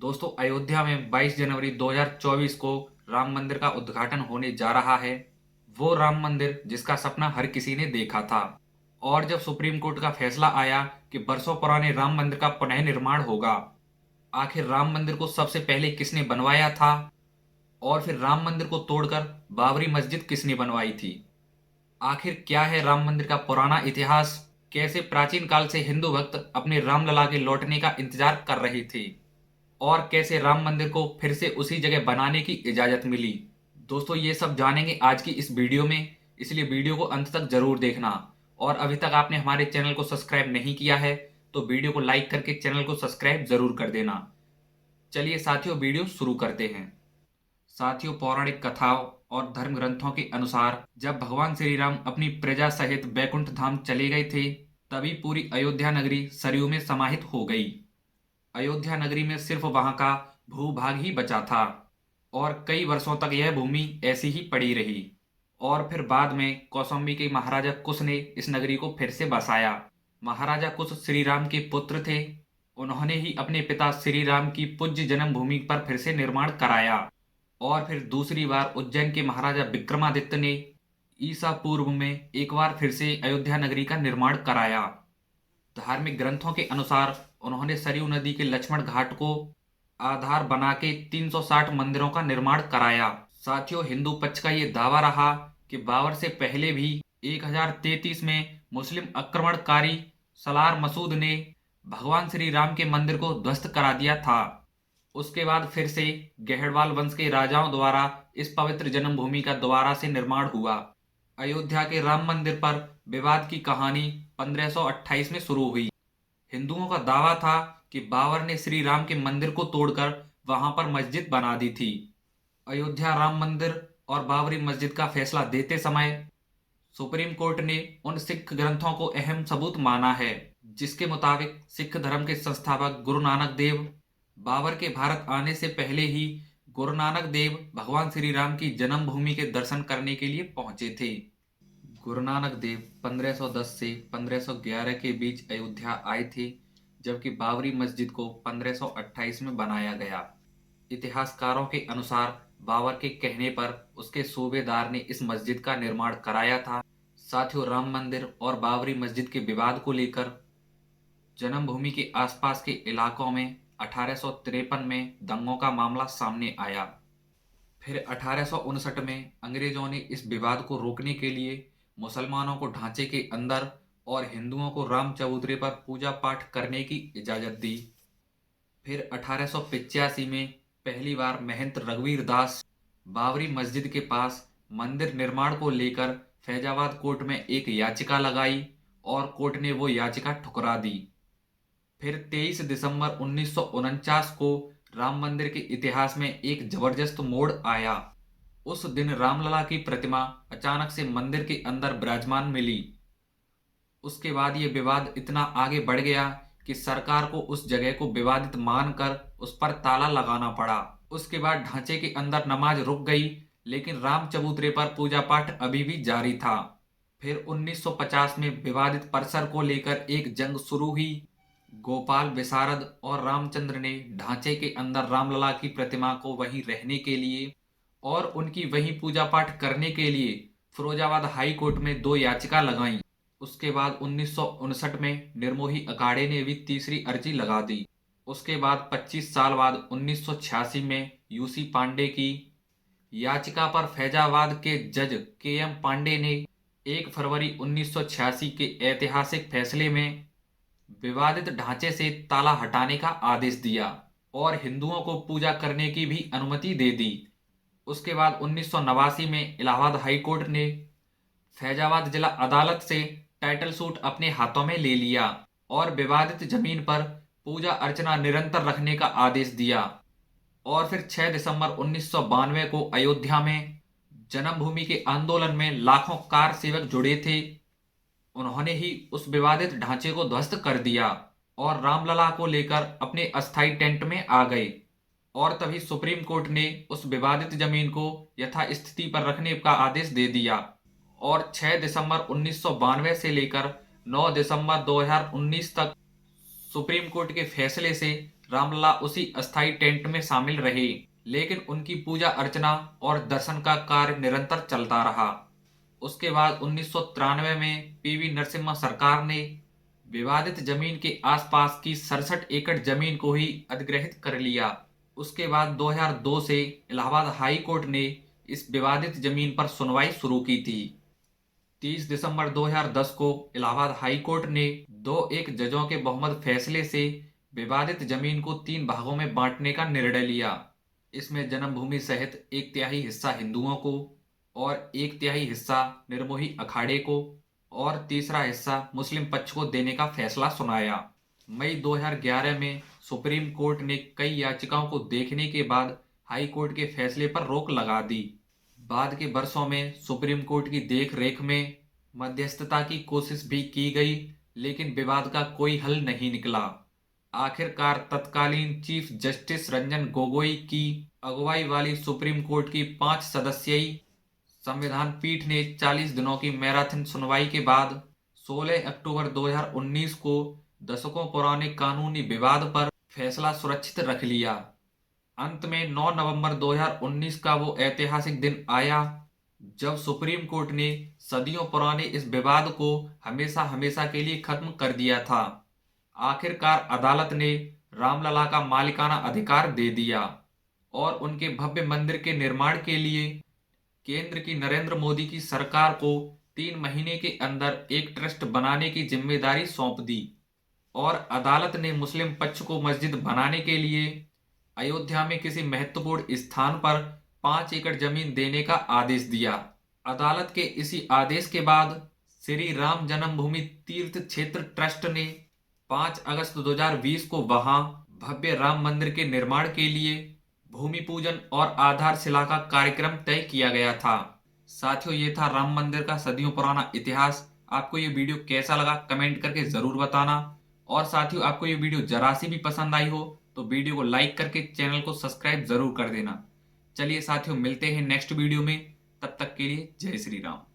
दोस्तों, अयोध्या में 22 जनवरी 2024 को राम मंदिर का उद्घाटन होने जा रहा है। वो राम मंदिर जिसका सपना हर किसी ने देखा था। और जब सुप्रीम कोर्ट का फैसला आया कि बरसों पुराने राम मंदिर का पुनः निर्माण होगा, आखिर राम मंदिर को सबसे पहले किसने बनवाया था और फिर राम मंदिर को तोड़कर बाबरी मस्जिद किसने बनवाई थी? आखिर क्या है राम मंदिर का पुराना इतिहास? कैसे प्राचीन काल से हिंदू भक्त अपने रामलला के लौटने का इंतजार कर रहे थे और कैसे राम मंदिर को फिर से उसी जगह बनाने की इजाजत मिली? दोस्तों, ये सब जानेंगे आज की इस वीडियो में, इसलिए वीडियो को अंत तक जरूर देखना। और अभी तक आपने हमारे चैनल को सब्सक्राइब नहीं किया है तो वीडियो को लाइक करके चैनल को सब्सक्राइब जरूर कर देना। चलिए साथियों, वीडियो शुरू करते हैं। साथियों, पौराणिक कथाओं और धर्म ग्रंथों के अनुसार जब भगवान श्री राम अपनी प्रजा सहित बैकुंठ धाम चले गए थे, तभी पूरी अयोध्या नगरी सरयू में समाहित हो गई। अयोध्या नगरी में सिर्फ वहां का भूभाग ही बचा था और कई वर्षों तक यह भूमि ऐसी ही पड़ी रही। और फिर बाद में कौशाम्बी के महाराजा कुश ने इस नगरी को फिर से बसाया। महाराजा कुश श्री राम के पुत्र थे। उन्होंने ही अपने पिता श्री राम की पूज्य जन्मभूमि पर फिर से निर्माण कराया। और फिर दूसरी बार उज्जैन के महाराजा विक्रमादित्य ने ईसा पूर्व में एक बार फिर से अयोध्या नगरी का निर्माण कराया। धार्मिक ग्रंथों के अनुसार उन्होंने सरयू नदी के लक्ष्मण घाट को आधार बना के 360 मंदिरों का निर्माण कराया। साथियों, हिंदू पक्ष का ये दावा रहा कि बाबर से पहले भी 1033 में मुस्लिम आक्रमणकारी सलार मसूद ने भगवान श्री राम के मंदिर को ध्वस्त करा दिया था। उसके बाद फिर से गहड़वाल वंश के राजाओं द्वारा इस पवित्र जन्मभूमि का दोबारा से निर्माण हुआ। अयोध्या के राम मंदिर पर विवाद की कहानी 1528 में शुरू हुई। हिंदुओं का दावा था कि बाबर ने श्री राम के मंदिर को तोड़कर वहां पर मस्जिद बना दी थी। अयोध्या राम मंदिर और बाबरी मस्जिद का फैसला देते समय सुप्रीम कोर्ट ने उन सिख ग्रंथों को अहम सबूत माना है, जिसके मुताबिक सिख धर्म के संस्थापक गुरु नानक देव बाबर के भारत आने से पहले ही गुरु नानक देव भगवान श्री राम की जन्मभूमि के दर्शन करने के लिए पहुंचे थे। गुरु नानक देव 1510 से 1511 के बीच अयोध्या आए थे, जबकि बाबरी मस्जिद को 1528 में बनाया गया। इतिहासकारों के अनुसार बाबर के कहने पर उसके सूबेदार ने इस मस्जिद का निर्माण कराया था। साथियों, राम मंदिर और बाबरी मस्जिद के विवाद को लेकर जन्मभूमि के आसपास के इलाकों में 1853 में दंगों का मामला सामने आया। फिर 1859 में अंग्रेजों ने इस विवाद को रोकने के लिए मुसलमानों को ढांचे के अंदर और हिंदुओं को राम चबूतरे पर पूजा पाठ करने की इजाजत दी। फिर 1885 में पहली बार महंत रघुवीर दास बाबरी मस्जिद के पास मंदिर निर्माण को लेकर फैजाबाद कोर्ट में एक याचिका लगाई और कोर्ट ने वो याचिका ठुकरा दी। फिर 23 दिसंबर 1949 को राम मंदिर के इतिहास में एक जबरदस्त मोड़ आया। उस दिन रामलला की प्रतिमा अचानक से मंदिर के अंदर विराजमान मिली। उसके बाद ये विवाद इतना आगे बढ़ गया कि सरकार को उस जगह को विवादित मानकर उस पर ताला लगाना पड़ा। उसके बाद ढांचे के अंदर नमाज रुक गई, लेकिन राम चबूतरे पर पूजा पाठ अभी भी जारी था। फिर 1950 में विवादित परिसर को लेकर एक जंग शुरू हुई। गोपाल विशारद और रामचंद्र ने ढांचे के अंदर रामलला की प्रतिमा को वहीं रहने के लिए और उनकी वहीं पूजा पाठ करने के लिए फिरोजाबाद हाई कोर्ट में दो याचिका लगाईं। उसके बाद 1959 में निर्मोही अखाड़े ने भी तीसरी अर्जी लगा दी। उसके बाद 25 साल बाद 1986 में यूसी पांडे की याचिका पर फैजाबाद के जज के एम पांडे ने 1 फरवरी 1986 के ऐतिहासिक फैसले में विवादित ढांचे से ताला हटाने का आदेश दिया और हिंदुओं को पूजा करने की भी अनुमति दे दी। उसके बाद 1989 में इलाहाबाद हाई कोर्ट ने फैजाबाद जिला अदालत से टाइटल सूट अपने हाथों में ले लिया और विवादित जमीन पर पूजा अर्चना निरंतर रखने का आदेश दिया। और फिर 6 दिसंबर 1992 को अयोध्या में जन्मभूमि के आंदोलन में लाखों कार सेवक जुड़े थे। उन्होंने ही उस विवादित ढांचे को ध्वस्त कर दिया और रामलला को लेकर अपने अस्थायी टेंट में आ गए। और तभी सुप्रीम कोर्ट ने उस विवादित जमीन को यथास्थिति पर रखने का आदेश दे दिया और 6 दिसंबर 1992 से लेकर 9 दिसंबर 2019 तक सुप्रीम कोर्ट के फैसले से रामलला उसी अस्थायी टेंट में शामिल रहे, लेकिन उनकी पूजा अर्चना और दर्शन का कार्य निरंतर चलता रहा। उसके बाद 1993 में पीवी नरसिम्हा सरकार ने विवादित जमीन के आसपास की 67 एकड़ जमीन को ही अधिग्रहित कर लिया। उसके बाद 2002 से इलाहाबाद हाई कोर्ट ने इस विवादित जमीन पर सुनवाई शुरू की थी। 30 दिसंबर 2010 को इलाहाबाद हाई कोर्ट ने 2-1 जजों के बहुमत फैसले से विवादित जमीन को 3 भागों में बांटने का निर्णय लिया। इसमें जन्मभूमि सहित 1/3 हिस्सा हिंदुओं को और 1/3 हिस्सा निर्मोही अखाड़े को और तीसरा हिस्सा मुस्लिम पक्ष को देने का फैसला सुनाया। मई 2011 में सुप्रीम कोर्ट ने कई याचिकाओं को देखने के बाद हाई कोर्ट के फैसले पर रोक लगा दी। बाद के वर्षों में सुप्रीम कोर्ट की देख रेख में मध्यस्थता की कोशिश भी की गई, लेकिन विवाद का कोई हल नहीं निकला। आखिरकार तत्कालीन चीफ जस्टिस रंजन गोगोई की अगुवाई वाली सुप्रीम कोर्ट की 5 सदस्यीय संविधान पीठ ने 40 दिनों की मैराथन सुनवाई के बाद 16 अक्टूबर 2019 को दशकों पुराने कानूनी विवाद पर फैसला सुरक्षित रख लिया। अंत में 9 नवंबर 2019 का वो ऐतिहासिक दिन आया जब सुप्रीम कोर्ट ने सदियों पुराने इस विवाद को हमेशा हमेशा के लिए खत्म कर दिया था। आखिरकार अदालत ने रामलला का मालिकाना अधिकार दे दिया और उनके भव्य मंदिर के निर्माण के लिए केंद्र की नरेंद्र मोदी की सरकार को 3 महीने के अंदर एक ट्रस्ट बनाने की जिम्मेदारी सौंप दी और अदालत ने मुस्लिम पक्ष को मस्जिद बनाने के लिए अयोध्या में किसी महत्वपूर्ण स्थान पर 5 एकड़ जमीन देने का आदेश दिया। अदालत के इसी आदेश के बाद श्री राम जन्मभूमि तीर्थ क्षेत्र ट्रस्ट ने 5 अगस्त 2020 को वहां भव्य राम मंदिर के निर्माण के लिए भूमि पूजन और आधारशिला का कार्यक्रम तय किया गया था। साथियों, ये था राम मंदिर का सदियों पुराना इतिहास। आपको ये वीडियो कैसा लगा कमेंट करके जरूर बताना। और साथियों, आपको ये वीडियो जरा सी भी पसंद आई हो तो वीडियो को लाइक करके चैनल को सब्सक्राइब जरूर कर देना। चलिए साथियों, मिलते हैं नेक्स्ट वीडियो में। तब तक के लिए जय श्री राम।